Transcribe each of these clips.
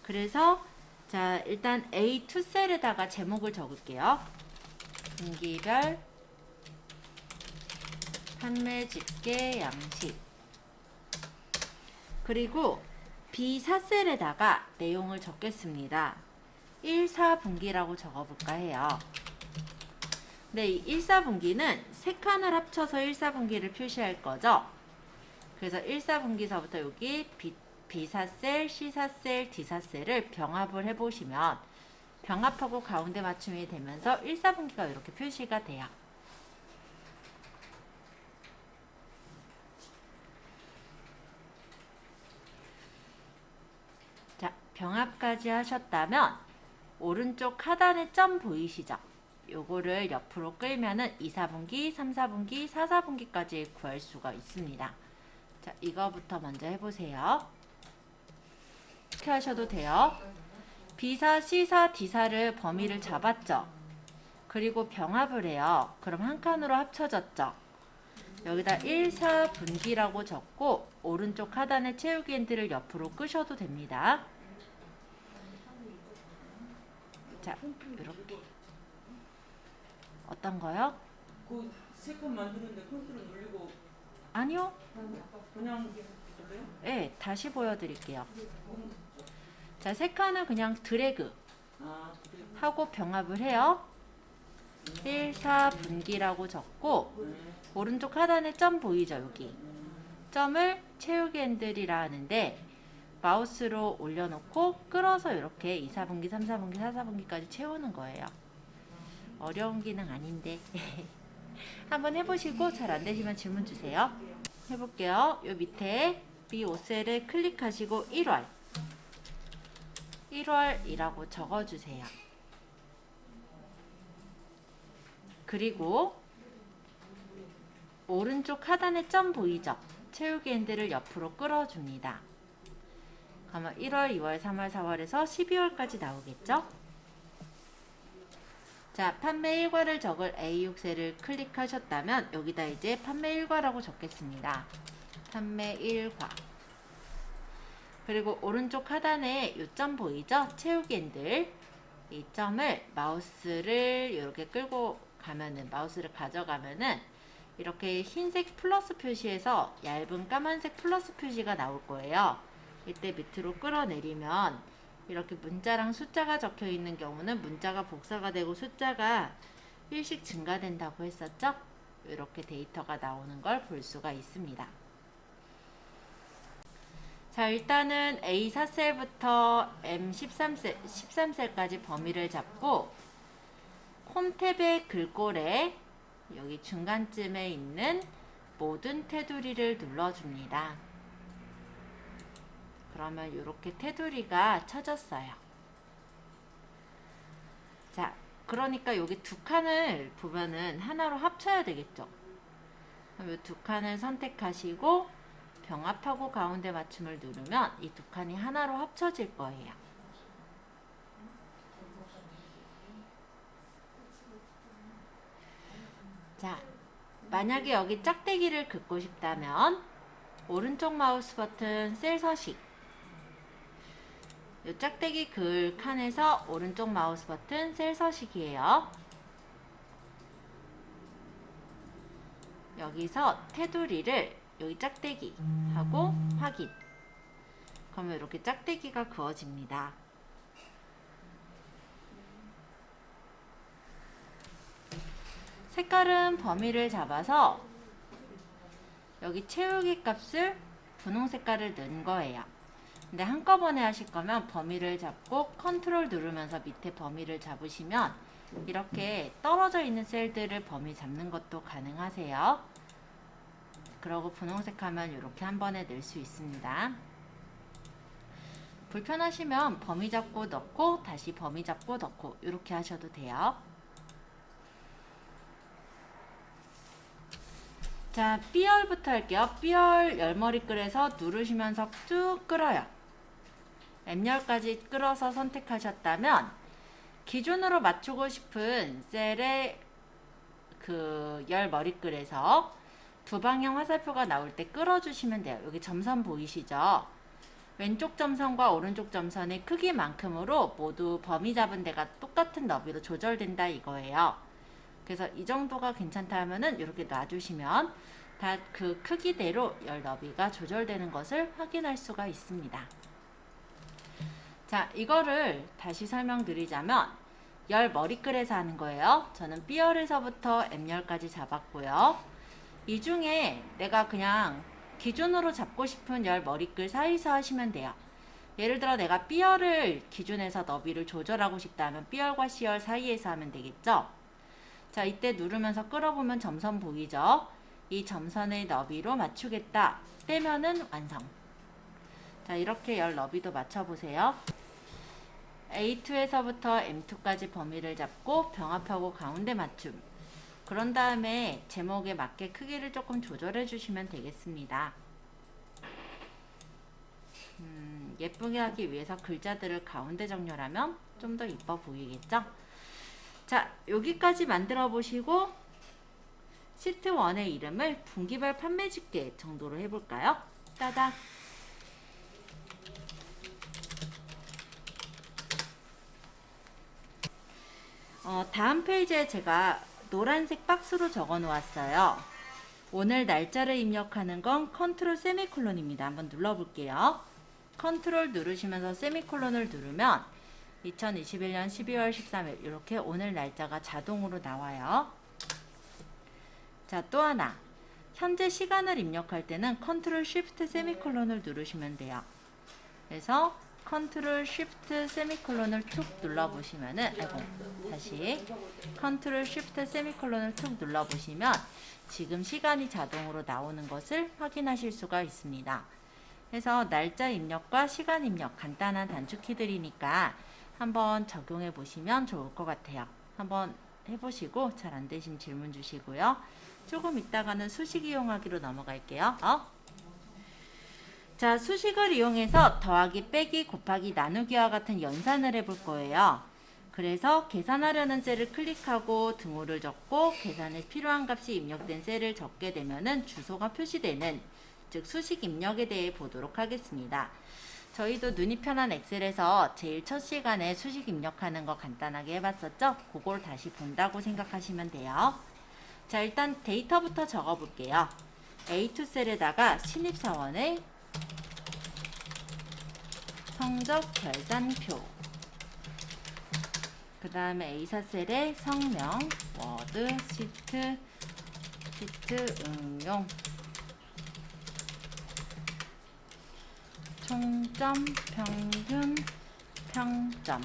그래서 자, 일단 A2 셀에다가 제목을 적을게요. 분기별 판매 집계 양식. 그리고 B4 셀에다가 내용을 적겠습니다. 1, 4분기라고 적어볼까 해요. 네, 이 1, 4분기는 세 칸을 합쳐서 1, 4분기를 표시할 거죠. 그래서 1, 4분기서부터 여기 B4 셀, C4 셀, D4 셀을 병합을 해보시면 병합하고 가운데 맞춤이 되면서 1, 4분기가 이렇게 표시가 돼요. 자, 병합까지 하셨다면 오른쪽 하단에 점 보이시죠? 요거를 옆으로 끌면은 2, 4분기, 3, 4분기, 4, 4분기까지 구할 수가 있습니다. 자, 이거부터 먼저 해보세요. 이렇게 하셔도 돼요. B사, C사, D사를 범위를 잡았죠. 그리고 병합을 해요. 그럼 한 칸으로 합쳐졌죠. 여기다 1, 4분기라고 적고 오른쪽 하단에 채우기 핸들을 옆으로 끄셔도 됩니다. 자, 이렇게. 어떤 거요? 그 세 칸 만드는데 컨트롤 누르고 아니요. 그냥 그래요? 네, 다시 보여드릴게요. 자, 세 칸을 그냥 드래그 하고 병합을 해요. 1, 4분기라고 적고 오른쪽 하단에 점 보이죠? 여기. 점을 채우기 핸들이라 하는데 마우스로 올려놓고 끌어서 이렇게 2, 4분기, 3, 4분기, 4, 4분기까지 채우는 거예요. 어려운 기능 아닌데 한번 해보시고 잘 안되시면 질문 주세요. 해볼게요. 요 밑에 B5셀을 클릭하시고 1월이라고 적어주세요. 그리고 오른쪽 하단에 점 보이죠? 채우기 핸들을 옆으로 끌어줍니다. 그러면 1월, 2월, 3월, 4월에서 12월까지 나오겠죠? 자, 판매 일과를 적을 A6셀을 클릭하셨다면 여기다 이제 판매 일과라고 적겠습니다. 판매 일과. 그리고 오른쪽 하단에 이 점 보이죠? 채우기 핸들. 이 점을 마우스를 이렇게 끌고 가면은, 마우스를 가져가면은 이렇게 흰색 플러스 표시에서 얇은 까만색 플러스 표시가 나올 거예요. 이때 밑으로 끌어내리면 이렇게 문자랑 숫자가 적혀 있는 경우는 문자가 복사가 되고 숫자가 1씩 증가된다고 했었죠? 이렇게 데이터가 나오는 걸 볼 수가 있습니다. 자, 일단은 A4셀부터 M13셀, 13셀까지 범위를 잡고 홈 탭의 글꼴에 여기 중간쯤에 있는 모든 테두리를 눌러줍니다. 그러면 이렇게 테두리가 쳐졌어요. 자, 그러니까 여기 두 칸을 보면은 하나로 합쳐야 되겠죠. 그럼 이 두 칸을 선택하시고 병합하고 가운데 맞춤을 누르면 이 두 칸이 하나로 합쳐질 거예요. 자, 만약에 여기 짝대기를 긋고 싶다면 오른쪽 마우스 버튼 셀 서식, 이 짝대기 글 칸에서 오른쪽 마우스 버튼 셀 서식이에요. 여기서 테두리를 여기 짝대기 하고 확인. 그러면 이렇게 짝대기가 그어집니다. 색깔은 범위를 잡아서 여기 채우기 값을 분홍 색깔을 넣은 거예요. 근데 한꺼번에 하실 거면 범위를 잡고 컨트롤 누르면서 밑에 범위를 잡으시면 이렇게 떨어져 있는 셀들을 범위 잡는 것도 가능하세요. 그러고 분홍색 하면 이렇게 한 번에 넣을 수 있습니다. 불편하시면 범위 잡고 넣고 다시 범위 잡고 넣고 이렇게 하셔도 돼요. 자, B열부터 할게요. B열 열머리글에서 누르시면서 쭉 끌어요. M열까지 끌어서 선택하셨다면 기준으로 맞추고 싶은 셀의 그 열머리글에서 두 방향 화살표가 나올 때 끌어주시면 돼요. 여기 점선 보이시죠? 왼쪽 점선과 오른쪽 점선의 크기만큼으로 모두 범위 잡은 데가 똑같은 너비로 조절된다 이거예요. 그래서 이 정도가 괜찮다 하면은 이렇게 놔주시면 다 그 크기대로 열 너비가 조절되는 것을 확인할 수가 있습니다. 자, 이거를 다시 설명드리자면 열 머리글에서 하는 거예요. 저는 B열에서부터 M열까지 잡았고요. 이 중에 내가 그냥 기준으로 잡고 싶은 열 머리글 사이에서 하시면 돼요. 예를 들어 내가 B열을 기준해서 너비를 조절하고 싶다면 B열과 C열 사이에서 하면 되겠죠. 자, 이때 누르면서 끌어보면 점선 보이죠? 이 점선의 너비로 맞추겠다. 떼면은 완성. 자, 이렇게 열 너비도 맞춰보세요. A2에서부터 M2까지 범위를 잡고 병합하고 가운데 맞춤. 그런 다음에 제목에 맞게 크기를 조금 조절해 주시면 되겠습니다. 예쁘게 하기 위해서 글자들을 가운데 정렬하면 좀 더 이뻐 보이겠죠? 자, 여기까지 만들어 보시고 시트 1의 이름을 분기별 판매 집계 정도로 해볼까요? 따닥! 다음 페이지에 제가 노란색 박스로 적어 놓았어요. 오늘 날짜를 입력하는 건 컨트롤 세미콜론입니다. 한번 눌러볼게요. 컨트롤 누르시면서 세미콜론을 누르면 2021년 12월 13일 이렇게 오늘 날짜가 자동으로 나와요. 자, 또 하나. 현재 시간을 입력할 때는 컨트롤 쉬프트 세미콜론을 누르시면 돼요. 그래서 컨트롤 쉬프트 세미콜론을 툭 눌러보시면은, 다시 컨트롤 쉬프트 세미콜론을 툭 눌러보시면 지금 시간이 자동으로 나오는 것을 확인하실 수가 있습니다. 그래서 날짜 입력과 시간 입력 간단한 단축키들이니까 한번 적용해 보시면 좋을 것 같아요. 한번 해보시고 잘 안되시면 질문 주시고요. 조금 있다가는 수식 이용하기로 넘어갈게요. 자, 수식을 이용해서 더하기, 빼기, 곱하기, 나누기와 같은 연산을 해볼 거예요. 그래서 계산하려는 셀을 클릭하고 등호를 적고 계산에 필요한 값이 입력된 셀을 적게 되면은 주소가 표시되는, 즉 수식 입력에 대해 보도록 하겠습니다. 저희도 눈이 편한 엑셀에서 제일 첫 시간에 수식 입력하는 거 간단하게 해봤었죠? 그걸 다시 본다고 생각하시면 돼요. 자, 일단 데이터부터 적어볼게요. A2 셀에다가 신입사원의 성적 결산표, 그 다음에 A4 셀에 성명, 워드, 시트 응용, 총점, 평균, 평점.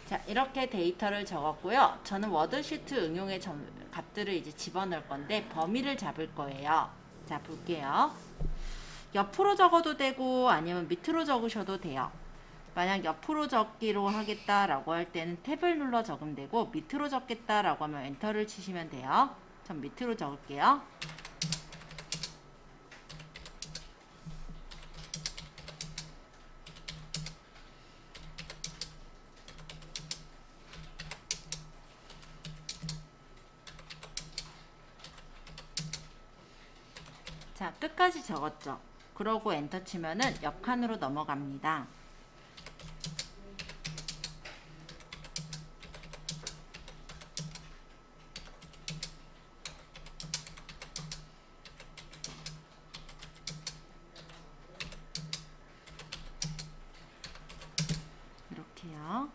자, 이렇게 데이터를 적었고요. 저는 워드시트 응용의 값들을 이제 집어넣을 건데 범위를 잡을 거예요. 자, 볼게요. 옆으로 적어도 되고 아니면 밑으로 적으셔도 돼요. 만약 옆으로 적기로 하겠다라고 할 때는 탭을 눌러 적으면 되고, 밑으로 적겠다라고 하면 엔터를 치시면 돼요. 전 밑으로 적을게요. 자, 끝까지 적었죠. 그러고 엔터 치면은 옆 칸으로 넘어갑니다. 이렇게요.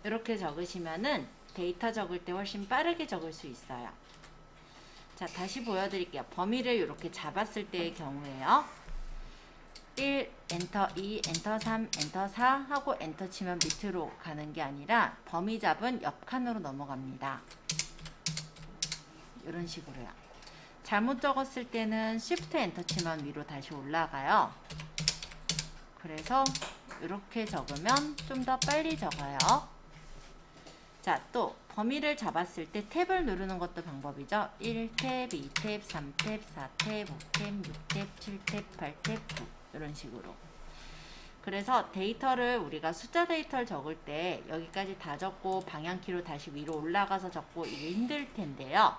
이렇게 적으시면은 데이터 적을 때 훨씬 빠르게 적을 수 있어요. 자, 다시 보여드릴게요. 범위를 이렇게 잡았을 때의 경우에요. 1, 엔터 2, 엔터 3, 엔터 4 하고 엔터 치면 밑으로 가는 게 아니라 범위 잡은 옆 칸으로 넘어갑니다. 이런 식으로요. 잘못 적었을 때는 Shift 엔터 치면 위로 다시 올라가요. 그래서 이렇게 적으면 좀 더 빨리 적어요. 자, 또 범위를 잡았을 때 탭을 누르는 것도 방법이죠. 1탭, 2탭, 3탭, 4탭, 5탭, 6탭, 7탭, 8탭, 9 이런 식으로. 그래서 데이터를 우리가 숫자 데이터를 적을 때 여기까지 다 적고 방향키로 다시 위로 올라가서 적고 이게 힘들 텐데요.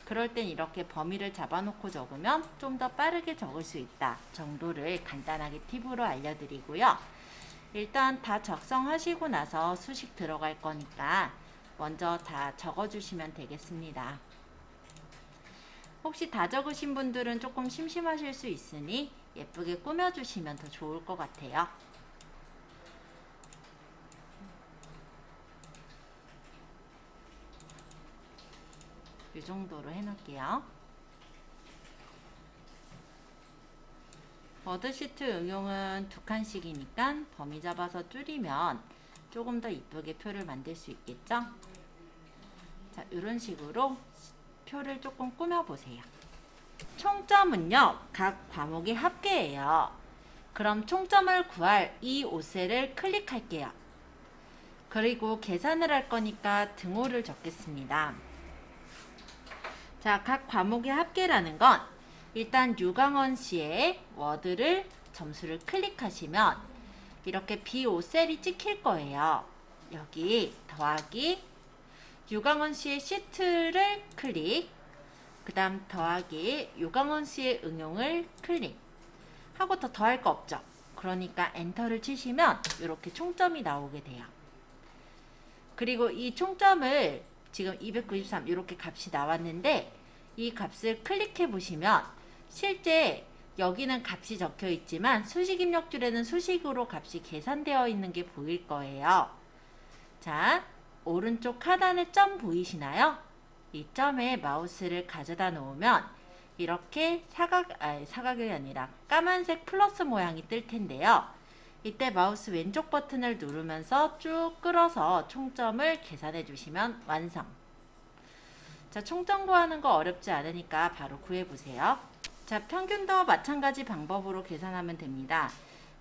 그럴 땐 이렇게 범위를 잡아놓고 적으면 좀 더 빠르게 적을 수 있다 정도를 간단하게 팁으로 알려드리고요. 일단 다 작성하시고 나서 수식 들어갈 거니까 먼저 다 적어주시면 되겠습니다. 혹시 다 적으신 분들은 조금 심심하실 수 있으니 예쁘게 꾸며주시면 더 좋을 것 같아요. 이 정도로 해놓을게요. 워드시트 응용은 2칸씩이니까 범위 잡아서 줄이면 조금 더 이쁘게 표를 만들 수 있겠죠? 자, 이런 식으로 표를 조금 꾸며보세요. 총점은요, 각 과목의 합계예요. 그럼 총점을 구할 이 5셀을 클릭할게요. 그리고 계산을 할 거니까 등호를 적겠습니다. 자, 각 과목의 합계라는 건 일단 유강원 씨의 워드를 점수를 클릭하시면 이렇게 B5셀이 찍힐 거예요. 여기 더하기 유강원 씨의 시트를 클릭, 그 다음 더하기 유강원 씨의 응용을 클릭 하고 더 더할 거 없죠. 그러니까 엔터를 치시면 이렇게 총점이 나오게 돼요. 그리고 이 총점을 지금 293 이렇게 값이 나왔는데 이 값을 클릭해 보시면 실제 여기는 값이 적혀 있지만 수식 입력줄에는 수식으로 값이 계산되어 있는 게 보일 거예요. 자, 오른쪽 하단에 점 보이시나요? 이 점에 마우스를 가져다 놓으면 이렇게 사각이 아니라 까만색 플러스 모양이 뜰 텐데요. 이때 마우스 왼쪽 버튼을 누르면서 쭉 끌어서 총점을 계산해 주시면 완성. 자, 총점 구하는 거 어렵지 않으니까 바로 구해보세요. 자, 평균도 마찬가지 방법으로 계산하면 됩니다.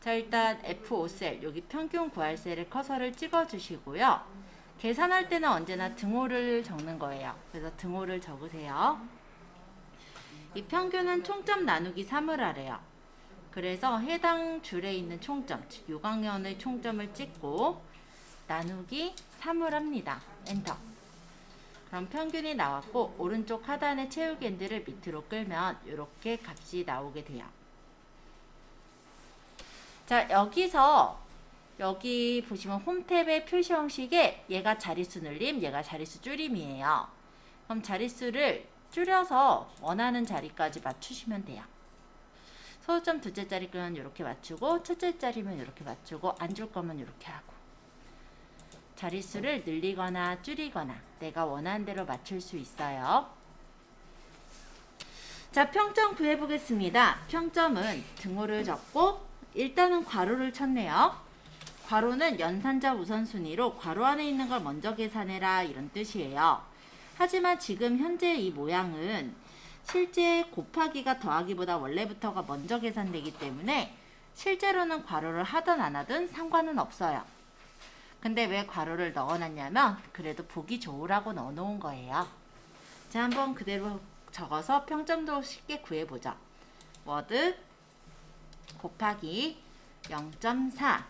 자, 일단 F5셀, 여기 평균 구할 셀에 커서를 찍어 주시고요. 계산할 때는 언제나 등호를 적는 거예요. 그래서 등호를 적으세요. 이 평균은 총점 나누기 3을 하래요. 그래서 해당 줄에 있는 총점, 즉 요강연의 총점을 찍고 나누기 3을 합니다. 엔터. 그럼 평균이 나왔고 오른쪽 하단의 채우기 핸들을 밑으로 끌면 이렇게 값이 나오게 돼요. 자, 여기 보시면 홈 탭의 표시 형식에 얘가 자릿수 늘림, 얘가 자릿수 줄임이에요. 그럼 자릿수를 줄여서 원하는 자리까지 맞추시면 돼요. 소수점 둘째 자리면 이렇게 맞추고 첫째 자리면 이렇게 맞추고 안 줄 거면 이렇게 하고 자릿수를 늘리거나 줄이거나 내가 원하는 대로 맞출 수 있어요. 자, 평점 구해보겠습니다. 평점은 등호를 적고 일단은 괄호를 쳤네요. 괄호는 연산자 우선순위로 괄호 안에 있는 걸 먼저 계산해라 이런 뜻이에요. 하지만 지금 현재 이 모양은 실제 곱하기가 더하기보다 원래부터가 먼저 계산되기 때문에 실제로는 괄호를 하든 안 하든 상관은 없어요. 근데 왜 괄호를 넣어놨냐면 그래도 보기 좋으라고 넣어놓은 거예요. 자, 한번 그대로 적어서 평점도 쉽게 구해보죠. 워드 곱하기 0.4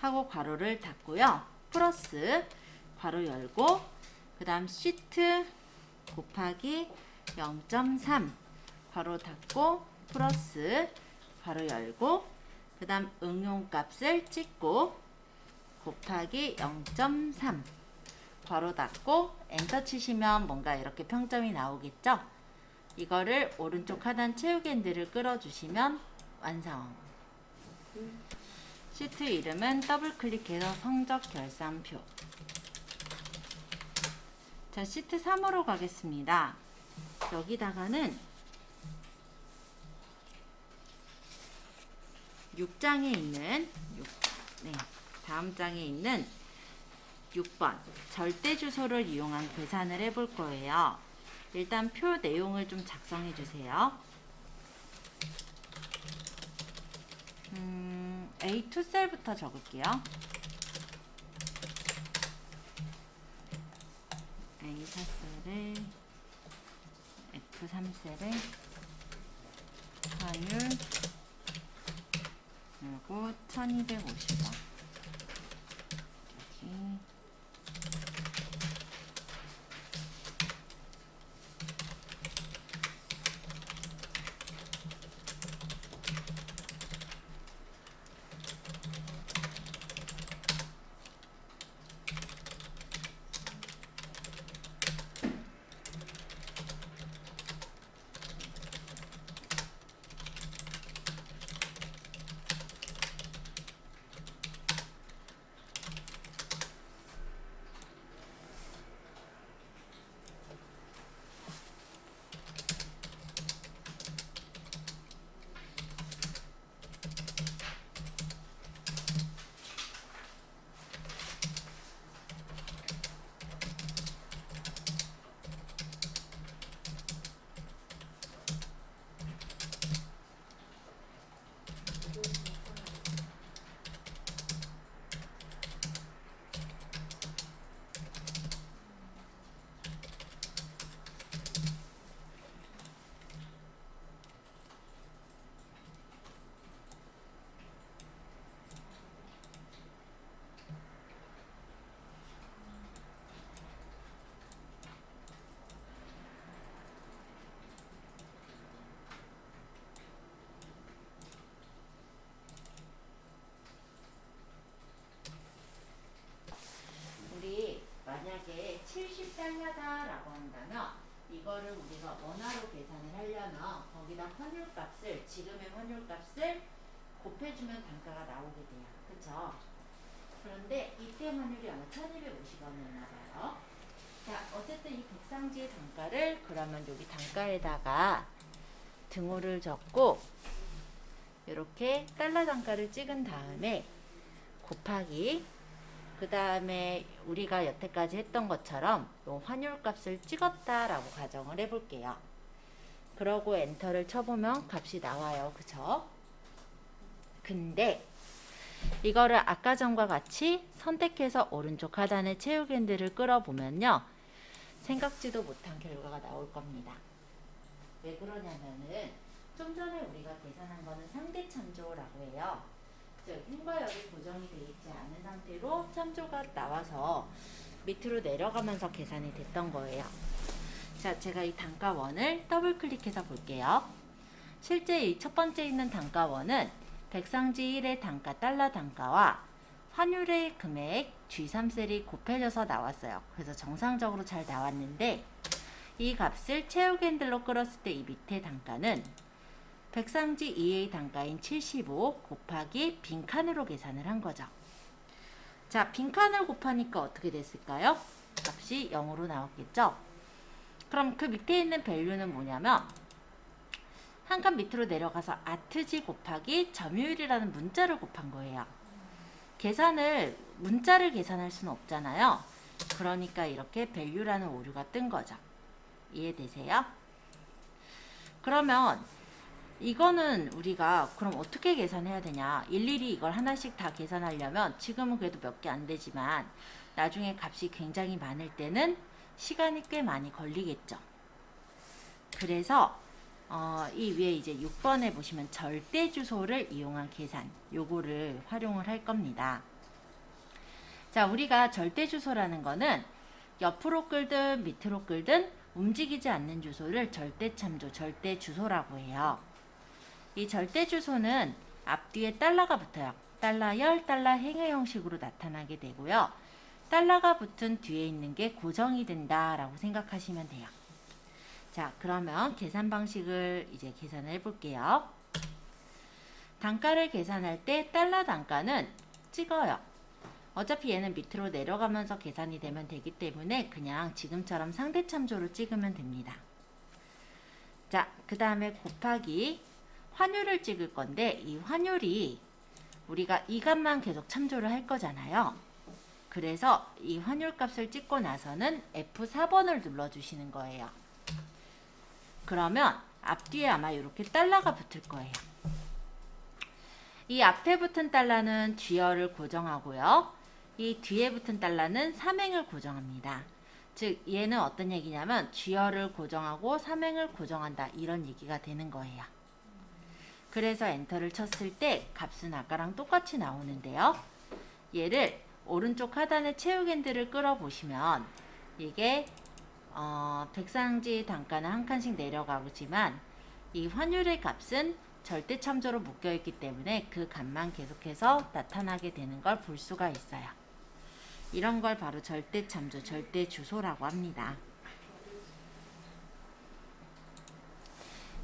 하고 괄호를 닫고요. 플러스 괄호 열고 그 다음 시트 곱하기 0.3 괄호 닫고 플러스 괄호 열고 그 다음 응용값을 찍고 곱하기 0.3 괄호 닫고 엔터 치시면 뭔가 이렇게 평점이 나오겠죠? 이거를 오른쪽 하단 채우기 핸들을 끌어주시면 완성. 시트 이름은 더블 클릭해서 성적 결산표. 자, 시트 3으로 가겠습니다. 여기다가는 6장에 있는 네, 다음 장에 있는 6번 절대 주소를 이용한 계산을 해볼 거예요. 일단 표 내용을 좀 작성해 주세요. A2 셀부터 적을게요. A4 셀에 F3 셀에 환율 그리고 1250원 여기 우리 만약에 70달러다라고 한다면 이거를 우리가 원화로 계산을 하려면 거기다 환율값을 지금의 환율값을 곱해주면 단가가 나오게 돼요. 그쵸? 그런데 이때 환율이 아마 1250원이었나 봐요. 자, 어쨌든 이 백상지의 단가를 그러면 여기 단가에다가 등호를 적고 이렇게 달러 단가를 찍은 다음에 곱하기 그 다음에 우리가 여태까지 했던 것처럼 요 환율값을 찍었다라고 가정을 해볼게요. 그러고 엔터를 쳐보면 값이 나와요. 그쵸? 근데 이거를 아까 전과 같이 선택해서 오른쪽 하단에 채우기 핸들을 끌어보면요. 생각지도 못한 결과가 나올 겁니다. 왜 그러냐면은 좀 전에 우리가 계산한 거는 상대 참조라고 해요. 즉 힘과 열이 고정이 되어 있지 않은 상태로 참조가 나와서 밑으로 내려가면서 계산이 됐던 거예요. 자, 제가 이 단가원을 더블 클릭해서 볼게요. 실제 이 첫 번째 있는 단가원은 백상지 1의 단가 달러 단가와 환율의 금액 G3셀이 곱해져서 나왔어요. 그래서 정상적으로 잘 나왔는데 이 값을 채우기 핸들로 끌었을 때 이 밑에 단가는 백상지 2의 단가인 75 곱하기 빈칸으로 계산을 한 거죠. 자, 빈칸을 곱하니까 어떻게 됐을까요? 값이 0으로 나왔겠죠? 그럼 그 밑에 있는 밸류는 뭐냐면 한 칸 밑으로 내려가서 아트지 곱하기 점유율이라는 문자를 곱한 거예요. 문자를 계산할 수는 없잖아요. 그러니까 이렇게 밸류라는 오류가 뜬 거죠. 이해되세요? 그러면 이거는 우리가 그럼 어떻게 계산해야 되냐? 일일이 이걸 하나씩 다 계산하려면 지금은 그래도 몇 개 안 되지만 나중에 값이 굉장히 많을 때는 시간이 꽤 많이 걸리겠죠. 그래서 이 위에 이제 6번에 보시면 절대 주소를 이용한 계산 요거를 활용을 할 겁니다. 자, 우리가 절대 주소라는 거는 옆으로 끌든 밑으로 끌든 움직이지 않는 주소를 절대 참조, 절대 주소라고 해요. 이 절대 주소는 앞뒤에 달러가 붙어요. 달러 열, 달러 행의 형식으로 나타나게 되고요. 달러가 붙은 뒤에 있는 게 고정이 된다라고 생각하시면 돼요. 자, 그러면 계산 방식을 이제 계산을 해볼게요. 단가를 계산할 때 달러 단가는 찍어요. 어차피 얘는 밑으로 내려가면서 계산이 되면 되기 때문에 그냥 지금처럼 상대 참조를 찍으면 됩니다. 자, 그 다음에 곱하기 환율을 찍을 건데 이 환율이 우리가 이 값만 계속 참조를 할 거잖아요. 그래서 이 환율값을 찍고 나서는 F4번을 눌러주시는 거예요. 그러면 앞뒤에 아마 이렇게 달러가 붙을 거예요. 이 앞에 붙은 달러는 쥐어를 고정하고요. 이 뒤에 붙은 달러는 삼행을 고정합니다. 즉 얘는 어떤 얘기냐면 쥐어를 고정하고 삼행을 고정한다 이런 얘기가 되는 거예요. 그래서 엔터를 쳤을 때 값은 아까랑 똑같이 나오는데요. 얘를 오른쪽 하단에 채우겐드를 끌어보시면 이게 백상지 단가는 한 칸씩 내려가지만 이 환율의 값은 절대 참조로 묶여있기 때문에 그 값만 계속해서 나타나게 되는 걸 볼 수가 있어요. 이런 걸 바로 절대 참조, 절대 주소라고 합니다.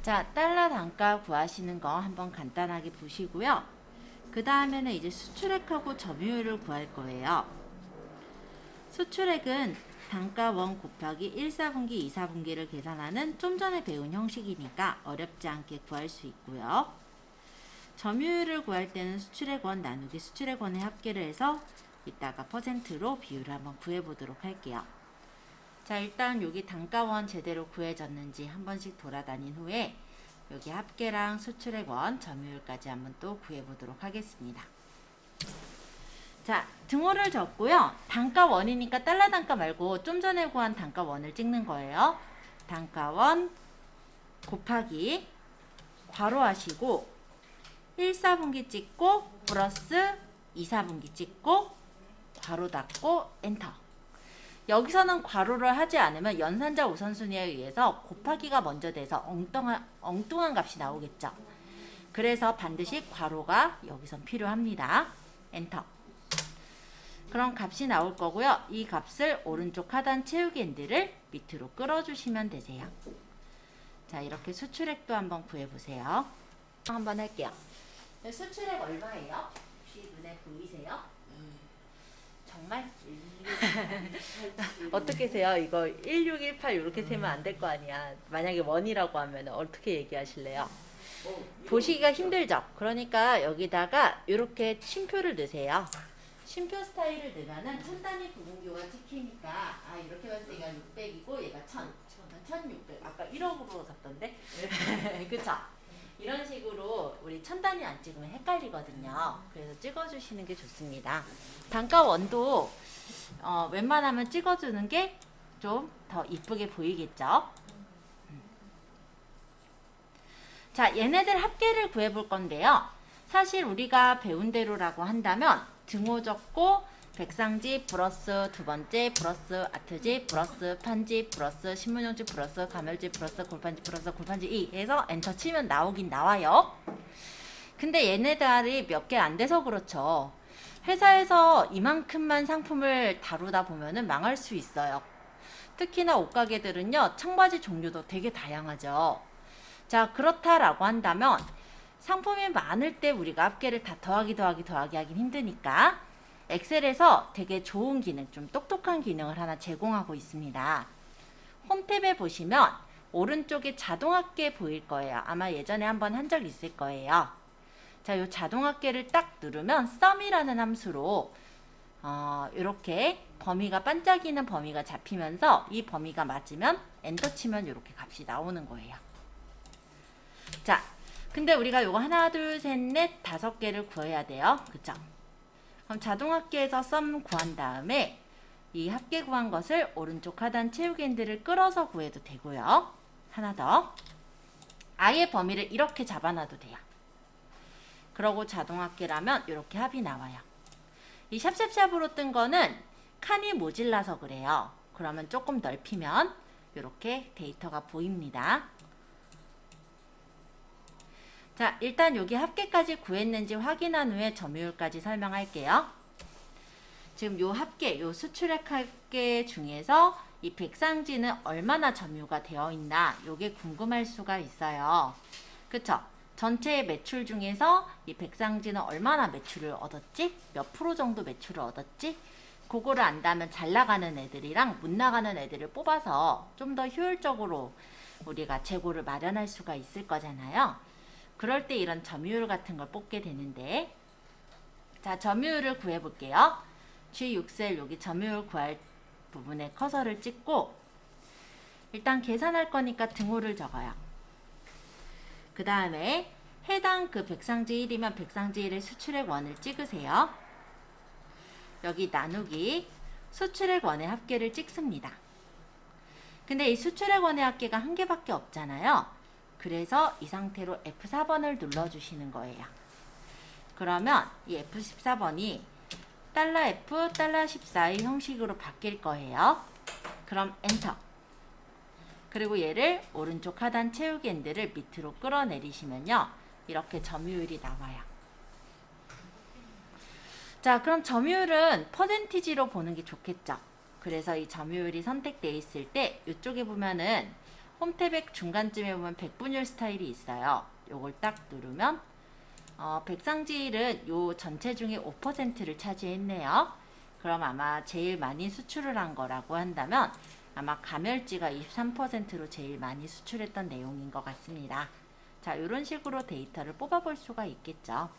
자, 달러 단가 구하시는 거 한번 간단하게 보시고요. 그 다음에는 이제 수출액하고 점유율을 구할 거예요. 수출액은 단가 원 곱하기 1, 4분기, 2, 4분기를 계산하는 좀 전에 배운 형식이니까 어렵지 않게 구할 수 있고요. 점유율을 구할 때는 수출액 원 나누기 수출액 원의 합계를 해서 이따가 퍼센트로 비율을 한번 구해보도록 할게요. 자, 일단 여기 단가원 제대로 구해졌는지 한 번씩 돌아다닌 후에 여기 합계랑 수출액 원, 점유율까지 한번 또 구해보도록 하겠습니다. 자, 등호를 적고요. 단가원이니까 달러 단가 말고 좀 전에 구한 단가원을 찍는 거예요. 단가원 곱하기 괄호 하시고 1, 4분기 찍고 플러스 2, 4분기 찍고 괄호 닫고 엔터. 여기서는 괄호를 하지 않으면 연산자 우선순위에 의해서 곱하기가 먼저 돼서 엉뚱한 값이 나오겠죠. 그래서 반드시 괄호가 여기선 필요합니다. 엔터. 그럼 값이 나올 거고요. 이 값을 오른쪽 하단 채우기 핸들을 밑으로 끌어주시면 되세요. 자, 이렇게 수출액도 한번 구해보세요. 한번 할게요. 수출액 얼마예요? 혹시 눈에 보이세요? 정말? 어떻게 세요? 이거 1618 이렇게 세면 안 될 거 아니야. 만약에 원이라고 하면 어떻게 얘기하실래요? 보시기가 힘들죠? 그러니까 여기다가 이렇게 쉼표를 넣으세요. 쉼표 스타일을 넣으면은 천 단위 부분교가 찍히니까 아 이렇게 봤을 때 얘가 600이고 얘가 1000, 1600 아까 1억으로 갔던데? 그쵸? 이런 식으로 우리 천 단위 안 찍으면 헷갈리거든요. 그래서 찍어주시는 게 좋습니다. 단가 원도 웬만하면 찍어주는 게 좀 더 이쁘게 보이겠죠? 자, 얘네들 합계를 구해볼 건데요. 사실 우리가 배운 대로라고 한다면 등호 적고 백상지 플러스 두 번째 플러스 아트지 플러스 판지 플러스 신문용지 플러스 가멸지 플러스 골판지 2 해서 엔터 치면 나오긴 나와요. 근데 얘네들이 몇 개 안 돼서 그렇죠. 회사에서 이만큼만 상품을 다루다 보면은 망할 수 있어요. 특히나 옷가게들은요, 청바지 종류도 되게 다양하죠. 자, 그렇다라고 한다면 상품이 많을 때 우리가 합계를 다 더하기 하긴 힘드니까 엑셀에서 되게 좋은 기능, 좀 똑똑한 기능을 하나 제공하고 있습니다. 홈탭에 보시면 오른쪽에 자동합계 보일 거예요. 아마 예전에 한번 한 적 있을 거예요. 자, 이 자동합계를 딱 누르면 sum이라는 함수로 이렇게 범위가 반짝이는 범위가 잡히면서 이 범위가 맞으면 엔터 치면 이렇게 값이 나오는 거예요. 자, 근데 우리가 요거 하나, 둘, 셋, 넷, 5개를 구해야 돼요. 그쵸? 그럼 자동합계에서 sum 구한 다음에 이 합계 구한 것을 오른쪽 하단 채우기 핸들을 끌어서 구해도 되고요. 하나 더. 아예 범위를 이렇게 잡아놔도 돼요. 그러고 자동합계라면 이렇게 합이 나와요. 이 샵샵샵으로 뜬 거는 칸이 모질라서 그래요. 그러면 조금 넓히면 이렇게 데이터가 보입니다. 자, 일단 여기 합계까지 구했는지 확인한 후에 점유율까지 설명할게요. 지금 요 합계, 요 수출액 합계 중에서 이 백상지는 얼마나 점유가 되어 있나 요게 궁금할 수가 있어요. 그쵸? 전체 매출 중에서 이 백상지는 얼마나 매출을 얻었지? 몇 프로 정도 매출을 얻었지? 그거를 안다면 잘 나가는 애들이랑 못 나가는 애들을 뽑아서 좀 더 효율적으로 우리가 재고를 마련할 수가 있을 거잖아요. 그럴 때 이런 점유율 같은 걸 뽑게 되는데 자, 점유율을 구해볼게요. G6셀 여기 점유율 구할 부분에 커서를 찍고 일단 계산할 거니까 등호를 적어요. 그 다음에 해당 그 백상지 1이면 백상지 1의 수출액 원을 찍으세요. 여기 나누기 수출액 원의 합계를 찍습니다. 근데 이 수출액 원의 합계가 한 개밖에 없잖아요. 그래서 이 상태로 F4번을 눌러주시는 거예요. 그러면 이 F14번이 $F, $14의 형식으로 바뀔 거예요. 그럼 엔터. 그리고 얘를 오른쪽 하단 채우기 핸들을 밑으로 끌어내리시면요. 이렇게 점유율이 나와요. 자, 그럼 점유율은 퍼센티지로 보는 게 좋겠죠. 그래서 이 점유율이 선택되어 있을 때 이쪽에 보면은 홈탭의 중간쯤에 보면 백분율 스타일이 있어요. 요걸 딱 누르면 백상지일은 요 전체 중에 5%를 차지했네요. 그럼 아마 제일 많이 수출을 한 거라고 한다면 아마 가멸지가 23%로 제일 많이 수출했던 내용인 것 같습니다. 자, 이런 식으로 데이터를 뽑아볼 수가 있겠죠.